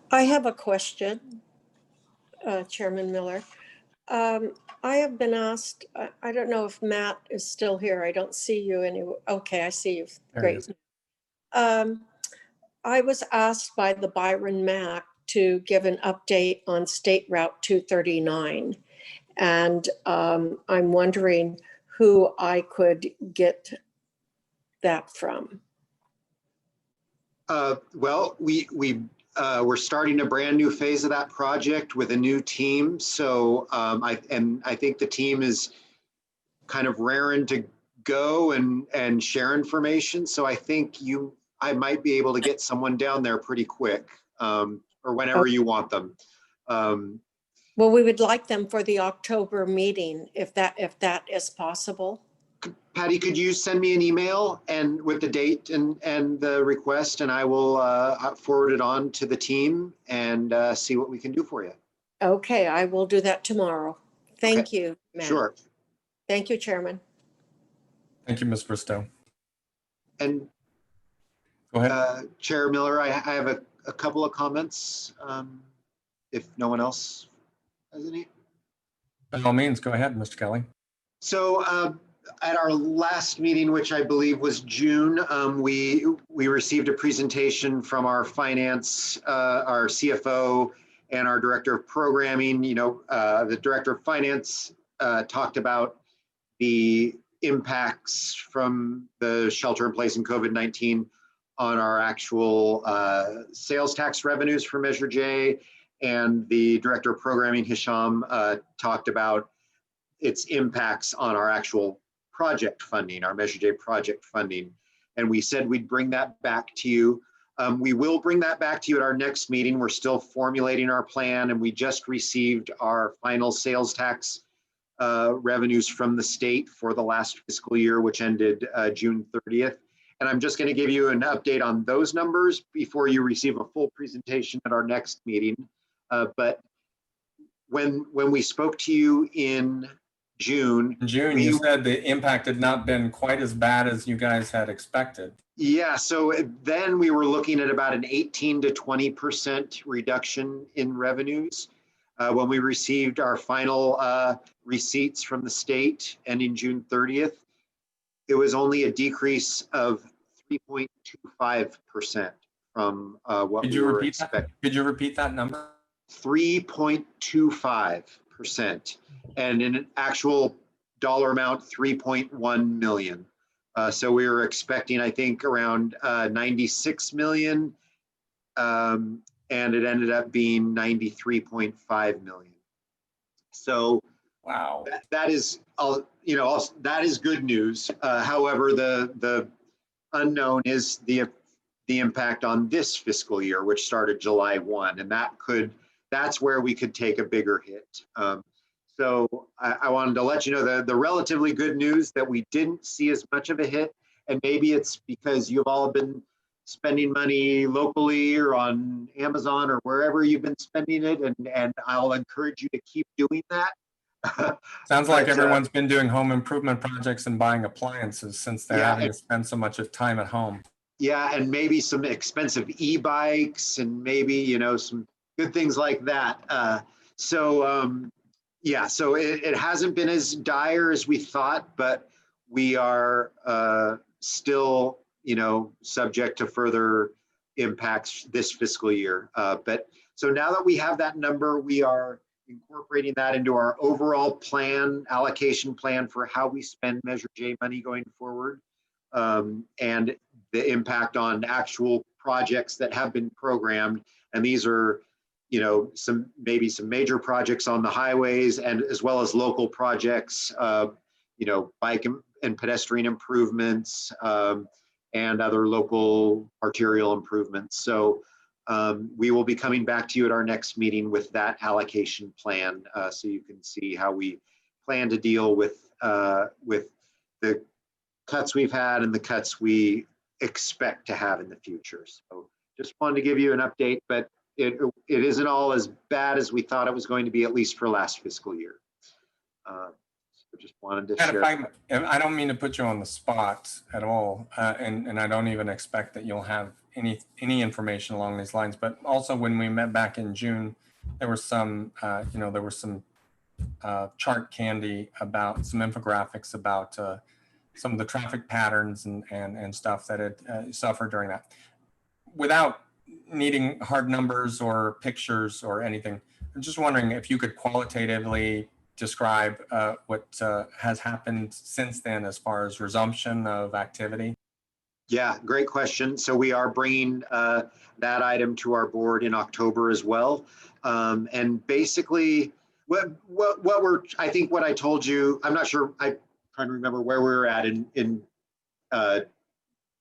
I have a question, Chairman Miller. I have been asked, I don't know if Matt is still here. I don't see you anywhere. Okay, I see you. Great. I was asked by the Byron Mac to give an update on State Route 239. And I'm wondering who I could get that from. Well, we're starting a brand new phase of that project with a new team. So I think the team is kind of raring to go and share information. So I think I might be able to get someone down there pretty quick, or whenever you want them. Well, we would like them for the October meeting, if that is possible. Patty, could you send me an email and with the date and the request, and I will forward it on to the team and see what we can do for you. Okay, I will do that tomorrow. Thank you, Matt. Sure. Thank you, Chairman. Thank you, Ms. Bristow. And go ahead. Chair Miller, I have a couple of comments, if no one else has any. By all means, go ahead, Mr. Kelly. So at our last meeting, which I believe was June, we received a presentation from our finance, our CFO, and our director of programming. The director of finance talked about the impacts from the shelter-in-place and COVID-19 on our actual sales tax revenues for Measure J, and the director of programming, Hisham, talked about its impacts on our actual project funding, our Measure J project funding. And we said we'd bring that back to you. We will bring that back to you at our next meeting. We're still formulating our plan, and we just received our final sales tax revenues from the state for the last fiscal year, which ended June 30th. And I'm just going to give you an update on those numbers before you receive a full presentation at our next meeting. But when we spoke to you in June, you said the impact had not been quite as bad as you guys had expected. Yeah, so then we were looking at about an 18 to 20% reduction in revenues. When we received our final receipts from the state ending June 30th, it was only a decrease of 3.25% from what we were expecting. Could you repeat that number? 3.25%, and in an actual dollar amount, 3.1 million. So we were expecting, I think, around 96 million, and it ended up being 93.5 million. So wow, that is, that is good news. However, the unknown is the impact on this fiscal year, which started July 1, and that's where we could take a bigger hit. So I wanted to let you know the relatively good news that we didn't see as much of a hit, and maybe it's because you've all been spending money locally or on Amazon or wherever you've been spending it, and I'll encourage you to keep doing that. Sounds like everyone's been doing home improvement projects and buying appliances since they're having to spend so much of time at home. Yeah, and maybe some expensive e-bikes and maybe, some good things like that. Yeah, so it hasn't been as dire as we thought, but we are still, subject to further impacts this fiscal year. But so now that we have that number, we are incorporating that into our overall plan, allocation plan for how we spend Measure J money going forward, and the impact on actual projects that have been programmed. And these are, maybe some major projects on the highways, and as well as local projects, bike and pedestrian improvements, and other local arterial improvements. So we will be coming back to you at our next meeting with that allocation plan, so you can see how we plan to deal with the cuts we've had and the cuts we expect to have in the future. So just wanted to give you an update, but it isn't all as bad as we thought it was going to be, at least for last fiscal year. So just wanted to share. I don't mean to put you on the spot at all, and I don't even expect that you'll have any information along these lines. But also, when we met back in June, there was some, chart candy about some infographics about some of the traffic patterns and stuff that had suffered during that. Without needing hard numbers or pictures or anything, I'm just wondering if you could qualitatively describe what has happened since then as far as resumption of activity. Yeah, great question. So we are bringing that item to our board in October as well. And basically, what I think what I told you, I'm not sure, I'm trying to remember where we were at in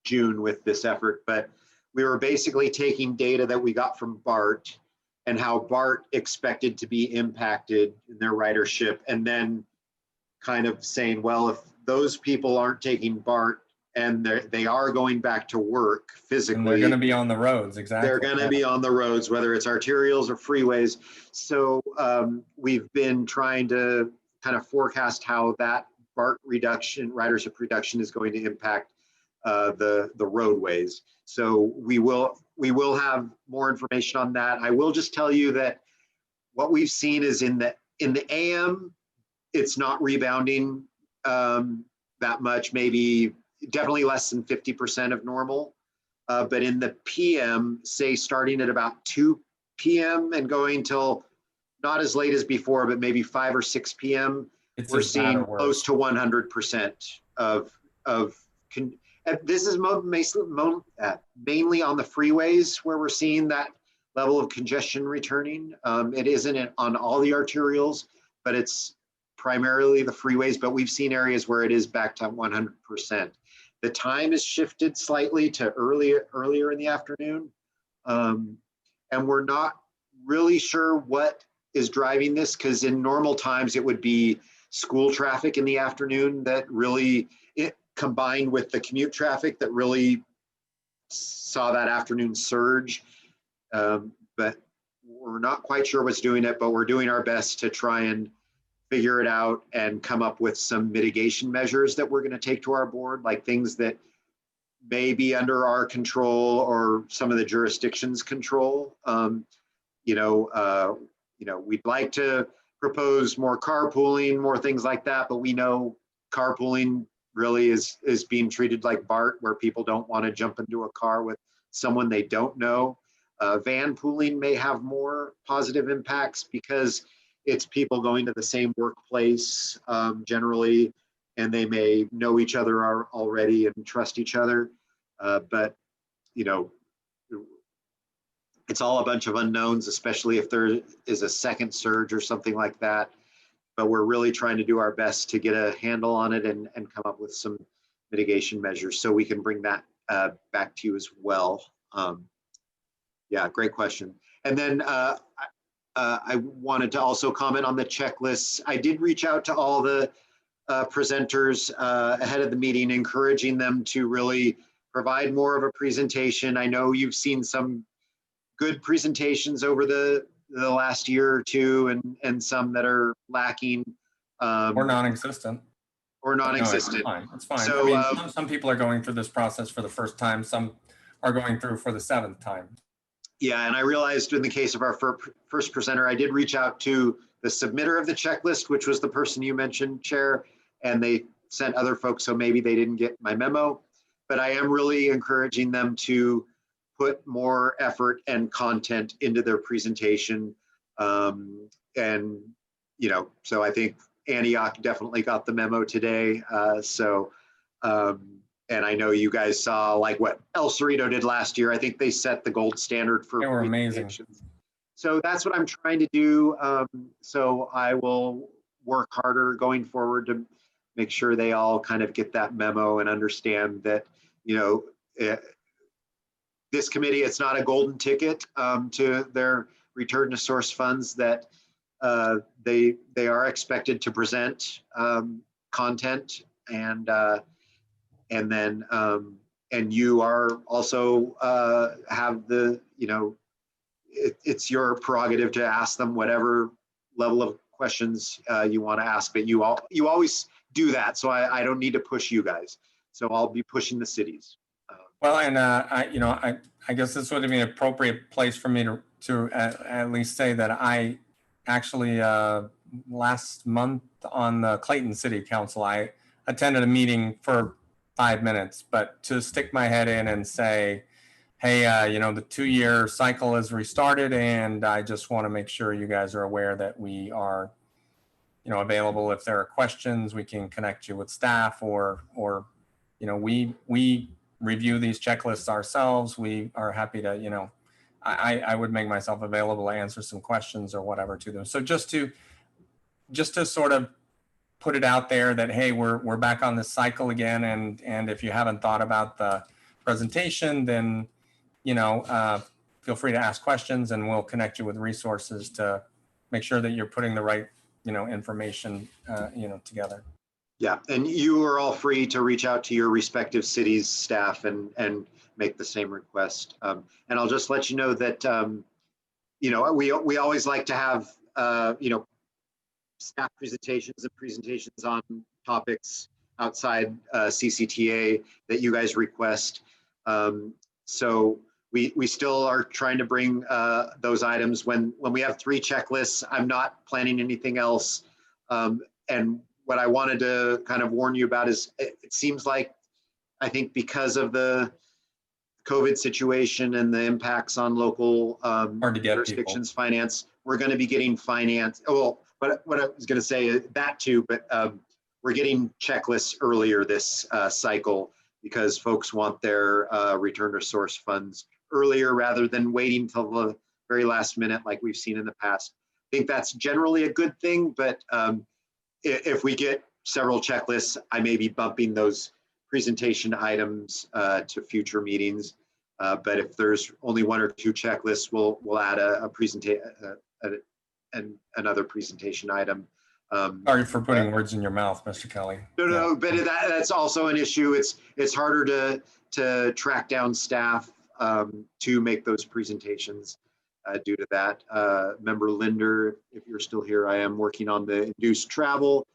June with this effort, but we were basically taking data that we got from Bart and how Bart expected to be impacted in their ridership, and then kind of saying, well, if those people aren't taking Bart and they are going back to work physically, and they're going to be on the roads. Exactly. They're going to be on the roads, whether it's arterials or freeways. So we've been trying to kind of forecast how that Bart reduction, ridership reduction, is going to impact the roadways. So we will have more information on that. I will just tell you that what we've seen is in the AM, it's not rebounding that much, maybe definitely less than 50% of normal. But in the PM, say starting at about 2 p.m. and going till not as late as before, but maybe 5 or 6 p.m., we're seeing close to 100% this is mainly on the freeways where we're seeing that level of congestion returning. It isn't on all the arterials, but it's primarily the freeways, but we've seen areas where it is back to 100%. The time is shifted slightly to earlier in the afternoon. And we're not really sure what is driving this, because in normal times it would be school traffic in the afternoon that really, it combined with the commute traffic that really saw that afternoon surge. But we're not quite sure what's doing it, but we're doing our best to try and figure it out and come up with some mitigation measures that we're going to take to our board, like things that may be under our control or some of the jurisdiction's control. We'd like to propose more carpooling, more things like that, but we know carpooling really is being treated like Bart, where people don't want to jump into a car with someone they don't know. Van pooling may have more positive impacts because it's people going to the same workplace generally, and they may know each other already and trust each other. But it's all a bunch of unknowns, especially if there is a second surge or something like that. But we're really trying to do our best to get a handle on it and come up with some mitigation measures so we can bring that back to you as well. Yeah, great question. And then I wanted to also comment on the checklists. I did reach out to all the presenters ahead of the meeting, encouraging them to really provide more of a presentation. I know you've seen some good presentations over the last year or two, and some that are lacking. Or non-existent. Or non-existent. No, it's fine. So, I mean, some people are going through this process for the first time. Some are going through for the 7th time. Yeah, and I realized in the case of our first presenter, I did reach out to the submitter of the checklist, which was the person you mentioned, Chair, and they sent other folks, so maybe they didn't get my memo. But I am really encouraging them to put more effort and content into their presentation. So I think Antioch definitely got the memo today. And I know you guys saw like what El Cerrito did last year. I think they set the gold standard for they were amazing. So that's what I'm trying to do. So I will work harder going forward to make sure they all kind of get that memo and understand that, this committee, it's not a golden ticket to their return to source funds, that they are expected to present content, and you are also have the, it's your prerogative to ask them whatever level of questions you want to ask, but you always do that, so I don't need to push you guys. So I'll be pushing the cities. Well, and I guess this would be an appropriate place for me to at least say that I actually last month on the Clayton City Council, I attended a meeting for 5 minutes, but to stick my head in and say, hey, the 2-year cycle is restarted, and I just want to make sure you guys are aware that we are, available if there are questions. We can connect you with staff, or we review these checklists ourselves. We are happy to, I would make myself available to answer some questions or whatever to them. So just to sort of put it out there that, hey, we're back on this cycle again. And if you haven't thought about the presentation, then, feel free to ask questions, and we'll connect you with resources to make sure that you're putting the right, information, together. Yeah, and you are all free to reach out to your respective cities' staff and make the same request. And I'll just let you know that, we always like to have, staff presentations and presentations on topics outside CCTA that you guys request. So we still are trying to bring those items when we have 3 checklists. I'm not planning anything else. And what I wanted to kind of warn you about is it seems like, I think because of the COVID situation and the impacts on local jurisdictions, finance, we're going to be getting finance. Oh, well, what I was going to say that too, but we're getting checklists earlier this cycle because folks want their return to source funds earlier rather than waiting till the very last minute like we've seen in the past. I think that's generally a good thing, but if we get several checklists, I may be bumping those presentation items to future meetings. But if there's only 1 or 2 checklists, we'll add a presentation and another presentation item Sorry for putting words in your mouth, Mr. Kelly. No, but that's also an issue. It's harder to track down staff to make those presentations due to that. Member Linder, if you're still here, I am working on the induced travel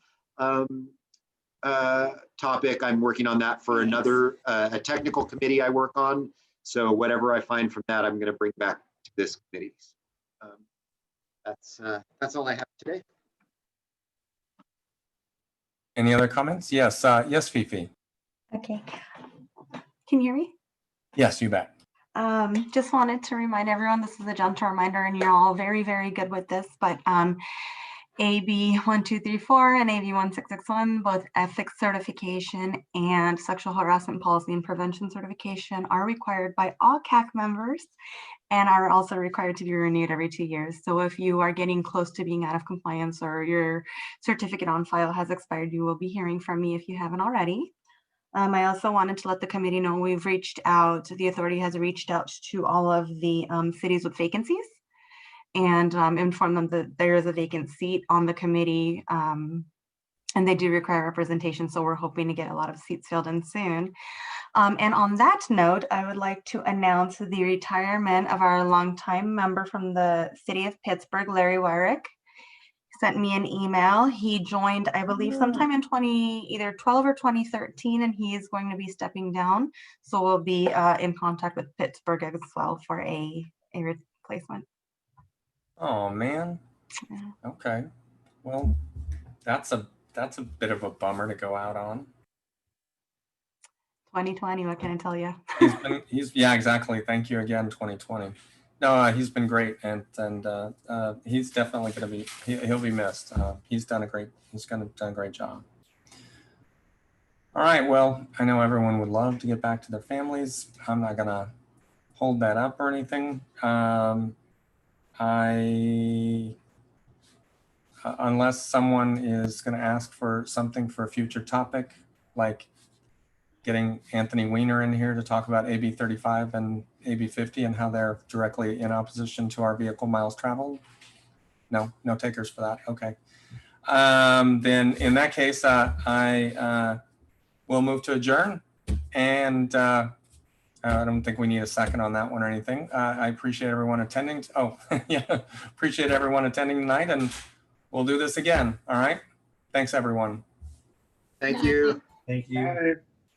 topic. I'm working on that for another a technical committee I work on. So whatever I find from that, I'm going to bring back to this committee. That's all I have today. Any other comments? Yes, yes, Fifi. Okay. Can you hear me? Yes, you bet. Just wanted to remind everyone, this is a gentle reminder, and you're all very, very good with this, but AB 1234 and AB 1661, both ethics certification and sexual harassment policy and prevention certification are required by all CAC members and are also required to be renewed every 2 years. So if you are getting close to being out of compliance or your certificate on file has expired, you will be hearing from me if you haven't already. I also wanted to let the committee know we've reached out, the authority has reached out to all of the cities with vacancies and informed them that there is a vacant seat on the committee and they do require representation. So we're hoping to get a lot of seats filled in soon. And on that note, I would like to announce the retirement of our longtime member from the city of Pittsburgh, Larry Wyrick. Sent me an email. He joined, I believe, sometime in either 12 or 2013, and he is going to be stepping down. So we'll be in contact with Pittsburgh as well for a replacement. Oh man. Yeah. Okay. Well, that's a bit of a bummer to go out on. 2020, what can I tell you? Yeah, exactly. Thank you again, 2020. No, he's been great, and he's definitely going to be. He'll be missed. He's going to do a great job. All right. Well, I know everyone would love to get back to their families. I'm not going to hold that up or anything. Unless someone is going to ask for something for a future topic, like getting Anthony Weiner in here to talk about AB 35 and AB 50 and how they're directly in opposition to our vehicle miles traveled. No takers for that. Okay. Then in that case, I will move to adjourn. And I don't think we need a second on that one or anything. I appreciate everyone attending. Appreciate everyone attending tonight, and we'll do this again. All right. Thanks, everyone. Thank you. Thank you. Bye.